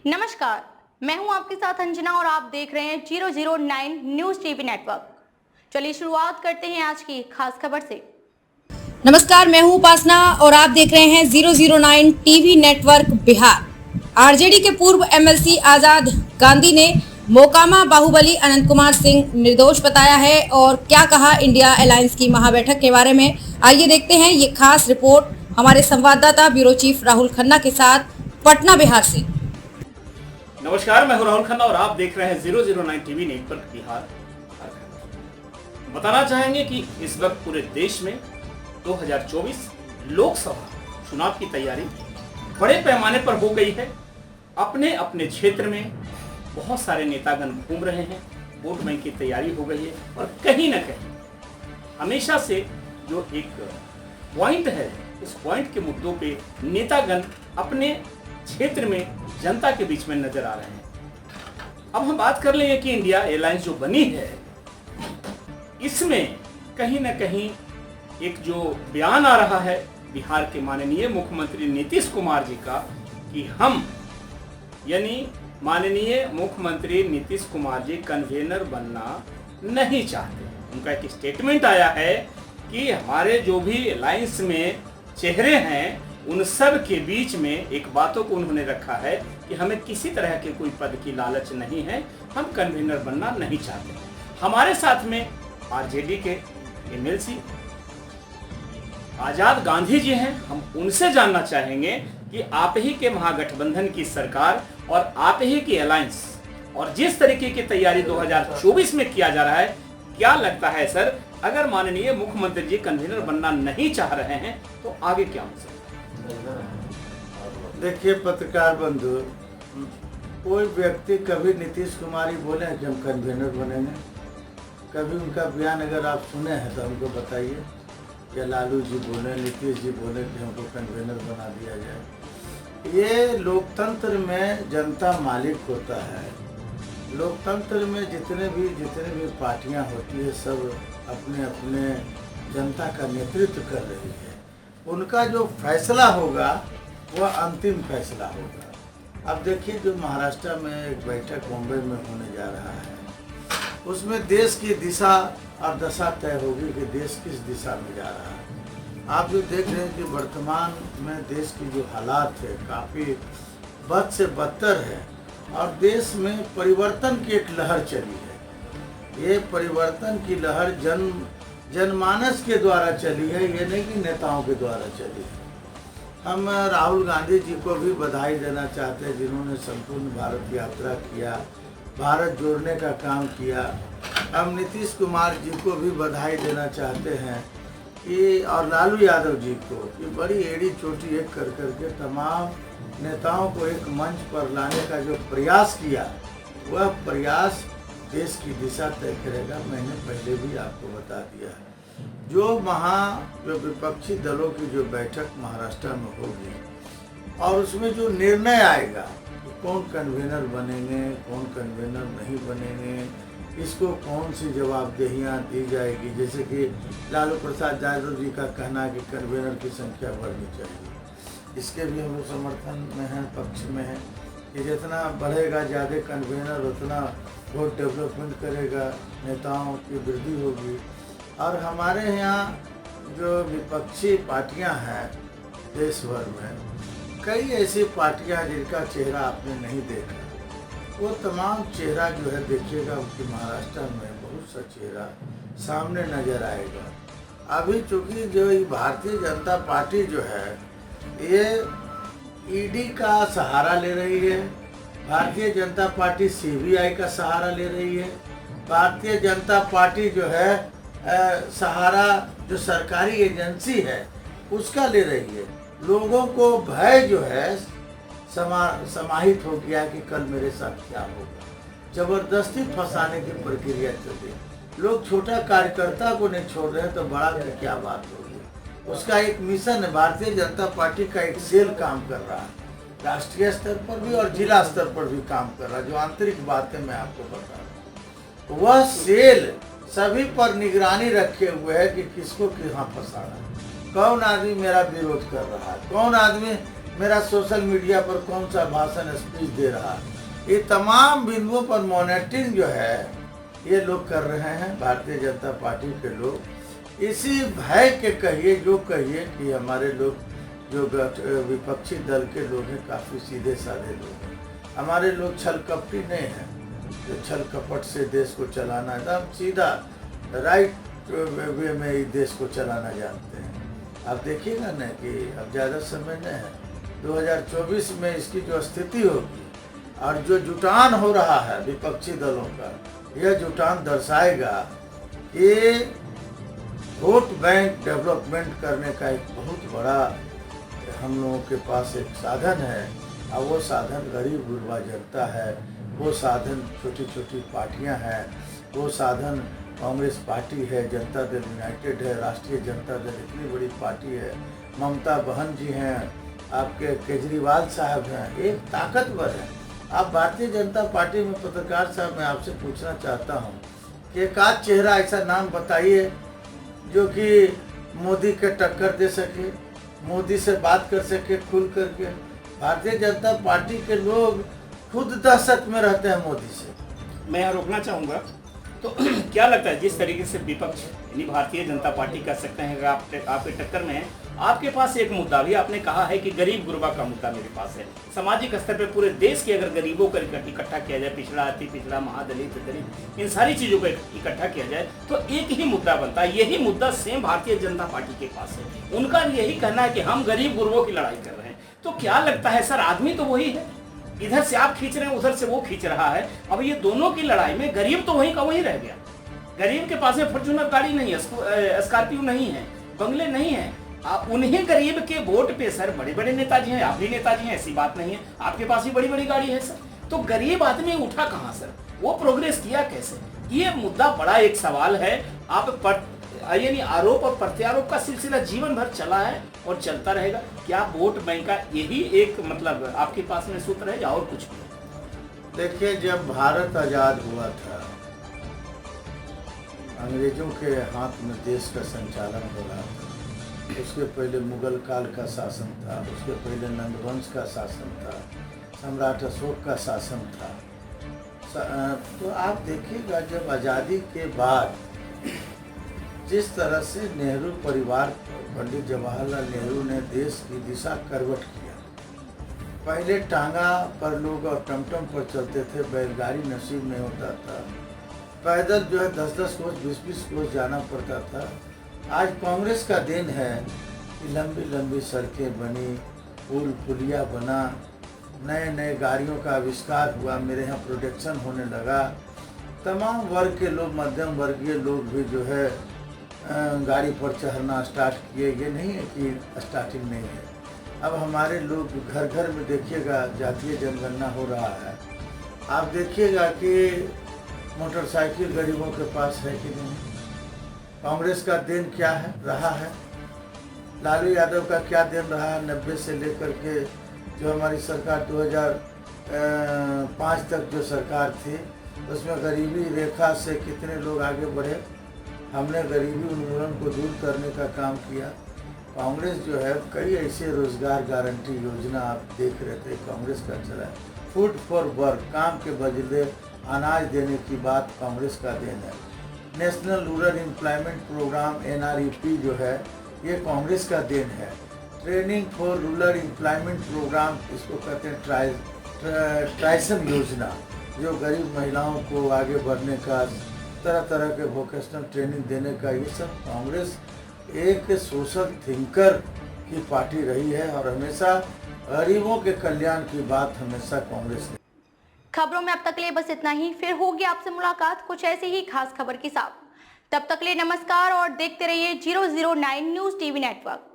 नमस्कार, मैं हूं आपके साथ अंजना और आप देख रहे हैं 009 न्यूज टीवी नेटवर्क। चलिए शुरुआत करते हैं आज की खास खबर से। नमस्कार, मैं हूं उपासना और आप देख रहे हैं 009 टीवी नेटवर्क बिहार। आरजेडी के पूर्व एमएलसी आजाद गांधी ने मोकामा बाहुबली अनंत कुमार सिंह निर्दोष बताया है और क्या कहा इंडिया अलायंस की महाबैठक के बारे में। आइए देखते हैं ये खास रिपोर्ट हमारे संवाददाता ब्यूरो चीफ राहुल खन्ना के साथ पटना बिहार से। नमस्कार, मैं हूं राहुल खन्ना और आप देख रहे हैं 009 टीवी नेटवर्क बिहार। बताना चाहेंगे कि इस वक्त पूरे देश में 2024 लोकसभा चुनाव की तैयारी बड़े पैमाने पर हो गई है। अपने अपने क्षेत्र में बहुत सारे नेतागण घूम रहे हैं, वोट बैंक की तैयारी हो गई है और कहीं ना कहीं हमेशा से जो एक पॉइंट है, उस पॉइंट के मुद्दों पे नेतागण अपने क्षेत्र में जनता के बीच में नजर आ रहे हैं। अब हम बात कर लेंगे कि इंडिया अलायंस जो बनी है, इसमें कहीं ना कहीं एक जो बयान आ रहा है बिहार के माननीय मुख्यमंत्री नीतीश कुमार जी का कि हम यानी माननीय मुख्यमंत्री नीतीश कुमार जी कन्वेनर बनना नहीं चाहते। उनका एक स्टेटमेंट आया है कि हमारे जो भी अलायंस में चेहरे हैं उन सब के बीच में एक बातों को उन्होंने रखा है कि हमें किसी तरह के कोई पद की लालच नहीं है, हम कन्वीनर बनना नहीं चाहते। हमारे साथ में आरजेडी के एमएलसी आजाद गांधी जी हैं। हम उनसे जानना चाहेंगे कि आप ही के महागठबंधन की सरकार और आप ही की अलायंस और जिस तरीके की तैयारी 2024 में किया जा रहा है, क्या लगता है सर, अगर माननीय मुख्यमंत्री जी कन्वीनर बनना नहीं चाह रहे हैं तो आगे क्या हो सकता है? देखिए पत्रकार बंधु, कोई व्यक्ति कभी नीतीश कुमार ही बोले कि हम कन्वेनर बनेंगे? कभी उनका बयान अगर आप सुने हैं तो हमको बताइए। या लालू जी बोले, नीतीश जी बोले कि हमको कन्वेनर बना दिया जाए? ये लोकतंत्र में जनता मालिक होता है। लोकतंत्र में जितने भी पार्टियां होती है, सब अपने अपने जनता का नेतृत्व कर रही है। उनका जो फैसला होगा वह अंतिम फैसला होगा। अब देखिए, जो महाराष्ट्र में एक बैठक मुंबई में होने जा रहा है, उसमें देश की दिशा और दशा तय होगी कि देश किस दिशा में जा रहा है। आप जो देख रहे हैं कि वर्तमान में देश की जो हालात है काफ़ी बद से बदतर है और देश में परिवर्तन की एक लहर चली है। ये परिवर्तन की लहर जनमानस के द्वारा चली है, ये नहीं कि नेताओं के द्वारा चली है। हम राहुल गांधी जी को भी बधाई देना चाहते हैं, जिन्होंने संपूर्ण भारत यात्रा किया, भारत जोड़ने का काम किया। हम नीतीश कुमार जी को भी बधाई देना चाहते हैं कि और लालू यादव जी को कि बड़ी एड़ी चोटी एक कर करके तमाम नेताओं को एक मंच पर लाने का जो प्रयास किया, वह प्रयास देश की दिशा तय करेगा। मैंने पहले भी आपको बता दिया है। जो विपक्षी दलों की जो बैठक महाराष्ट्र में होगी और उसमें जो निर्णय आएगा कि कौन कन्वेनर बनेंगे, कौन कन्वेनर नहीं बनेंगे, इसको कौन सी जवाबदेहियां दी जाएगी। जैसे कि लालू प्रसाद यादव जी का कहना है कि कन्वेनर की संख्या बढ़नी चाहिए, इसके भी हम समर्थन में हैं, पक्ष में हैं कि जितना बढ़ेगा ज़्यादा कन्वेनर उतना वोट डेवलपमेंट करेगा, नेताओं की वृद्धि होगी। और हमारे यहाँ जो विपक्षी पार्टियां हैं देश भर में, कई ऐसी पार्टियां जिनका चेहरा आपने नहीं देखा, वो तमाम चेहरा जो है देखिएगा उनकी महाराष्ट्र में बहुत सा चेहरा सामने नजर आएगा। अभी चूँकि जो भारतीय जनता पार्टी जो है ये ईडी का सहारा ले रही है, भारतीय जनता पार्टी सीबीआई का सहारा ले रही है, भारतीय जनता पार्टी जो है सहारा जो सरकारी एजेंसी है उसका ले रही है। लोगों को भय जो है समाहित हो गया कि कल मेरे साथ क्या होगा। जबरदस्ती फंसाने की प्रक्रिया चल रही। लोग छोटा कार्यकर्ता को नहीं छोड़ रहे तो बड़ा की क्या बात होगी। उसका एक मिशन है, भारतीय जनता पार्टी का एक सेल काम कर रहा है, राष्ट्रीय स्तर पर भी और जिला स्तर पर भी काम कर रहा है। जो आंतरिक बातें मैं आपको बता रहा हूँ, वह सेल सभी पर निगरानी रखे हुए है कि किसको कहाँ फंसाना है, कौन आदमी मेरा विरोध कर रहा है, कौन आदमी मेरा सोशल मीडिया पर कौन सा भाषण स्पीच दे रहा है। ये तमाम बिंदुओं पर मॉनिटरिंग जो है ये लोग कर रहे हैं, भारतीय जनता पार्टी के लोग। इसी भय के कहिए जो कहिए कि हमारे लोग जो विपक्षी दल के लोग हैं काफ़ी सीधे साधे लोग हैं। हमारे लोग छल कपटी नहीं हैं जो छल कपट से देश को चलाना, एकदम सीधा राइट वे में ही देश को चलाना जानते हैं। आप देखिएगा ना कि अब ज़्यादा समय नहीं है, 2024 में इसकी जो स्थिति होगी और जो जुटान हो रहा है विपक्षी दलों का, यह जुटान दर्शाएगा कि वोट बैंक डेवलपमेंट करने का एक बहुत बड़ा हम लोगों के पास एक साधन है, और वो साधन गरीब गुरबा जनता है, वो साधन छोटी छोटी पार्टियां हैं, वो साधन कांग्रेस पार्टी है, जनता दल यूनाइटेड है, राष्ट्रीय जनता दल इतनी बड़ी पार्टी है, ममता बहन जी हैं, आपके केजरीवाल साहब हैं, एक ताकतवर है। आप भारतीय जनता पार्टी में पत्रकार साहब, मैं आपसे पूछना चाहता हूं कि एक आध चेहरा ऐसा नाम बताइए जो कि मोदी के टक्कर दे सके, मोदी से बात कर सके खुल करके। भारतीय जनता पार्टी के लोग खुद दहशत में रहते हैं मोदी से। मैं यहाँ रोकना चाहूँगा, तो क्या लगता है जिस तरीके से विपक्ष यानी भारतीय जनता पार्टी कर सकते हैं, आपके टक्कर में है, आपके पास एक मुद्दा भी आपने कहा है कि गरीब गुरबा का मुद्दा मेरे पास है। सामाजिक स्तर पे पूरे देश के अगर गरीबों को इकट्ठा किया जाए, पिछड़ा अति पिछड़ा, महादलित दलित, इन सारी चीज़ों को इकट्ठा किया जाए तो एक ही मुद्दा बनता है। यही मुद्दा सेम भारतीय जनता पार्टी के पास है। उनका यही कहना है कि हम गरीब गुरबों की लड़ाई कर रहे हैं। तो क्या लगता है सर, आदमी तो वही है, इधर से आप खींच रहे हैं, उधर से वो खींच रहा है। अब ये दोनों की लड़ाई में गरीब तो वहीं का वहीं रह गया। गरीब के पास में फॉर्च्यूनर गाड़ी नहीं है, स्कॉर्पियो नहीं है, बंगले नहीं है। आप उन्हीं गरीब के वोट पे सर बड़े बड़े नेताजी हैं, आप भी नेताजी हैं, ऐसी बात नहीं है, आपके पास भी बड़ी बड़ी गाड़ी है सर। तो गरीब आदमी उठा कहाँ सर, वो प्रोग्रेस किया कैसे? ये मुद्दा बड़ा एक सवाल है। आप यानी आरोप और प्रत्यारोप का सिलसिला जीवन भर चला है और चलता रहेगा। क्या वोट बैंक का यही एक मतलब आपके पास में सूत्र है या और कुछ भी? देखिए, जब भारत आजाद हुआ था, अंग्रेजों के हाथ में देश का संचालन हो रहा था। उसके पहले मुगल काल का शासन था, उसके पहले नंदवंश का शासन था, सम्राट अशोक का शासन था। तो आप देखिएगा, जब आज़ादी के बाद जिस तरह से नेहरू परिवार, पंडित जवाहरलाल नेहरू ने देश की दिशा करवट किया। पहले टांगा पर लोग और टमटम पर चलते थे, बैलगाड़ी नसीब नहीं होता था, पैदल जो है 10-10 कोस 20-20 कोस जाना पड़ता था। आज कांग्रेस का दिन है कि लंबी लंबी सड़कें बनी, पुल पुलिया बना, नए नए गाड़ियों का आविष्कार हुआ, मेरे यहाँ प्रोडक्शन होने लगा। तमाम वर्ग के लोग, मध्यम वर्गीय लोग भी जो है गाड़ी पर चढ़ना स्टार्ट किए। ये नहीं है कि स्टार्टिंग नहीं है। अब हमारे लोग घर घर में देखिएगा जातीय जनगणना हो रहा है। आप देखिएगा कि मोटरसाइकिल गरीबों के पास है कि नहीं। कांग्रेस का दिन क्या है रहा है, लालू यादव का क्या दिन रहा है 90 से लेकर के जो हमारी सरकार 2005 तक जो सरकार थी, उसमें गरीबी रेखा से कितने लोग आगे बढ़े। हमने गरीबी उन्मूलन को दूर करने का काम किया। कांग्रेस जो है कई ऐसे रोजगार गारंटी योजना आप देख रहे थे कांग्रेस का चला है। फूड फॉर वर्क, काम के बदले अनाज देने की बात कांग्रेस का देन है। National rural employment programme NREP जो है ये कांग्रेस का देन है। Training for rural employment programme, इसको कहते हैं ट्राइसन योजना, जो गरीब महिलाओं को आगे बढ़ने का, तरह तरह के वोकेशनल ट्रेनिंग देने का, ये सब कांग्रेस एक सोशल थिंकर की पार्टी रही है और हमेशा गरीबों के कल्याण की बात हमेशा कांग्रेस ने। खबरों में अब तक के लिए बस इतना ही। फिर होगी आपसे मुलाकात कुछ ऐसी ही खास खबर के साथ। तब तक के लिए नमस्कार और देखते रहिए 009 न्यूज़ टीवी नेटवर्क।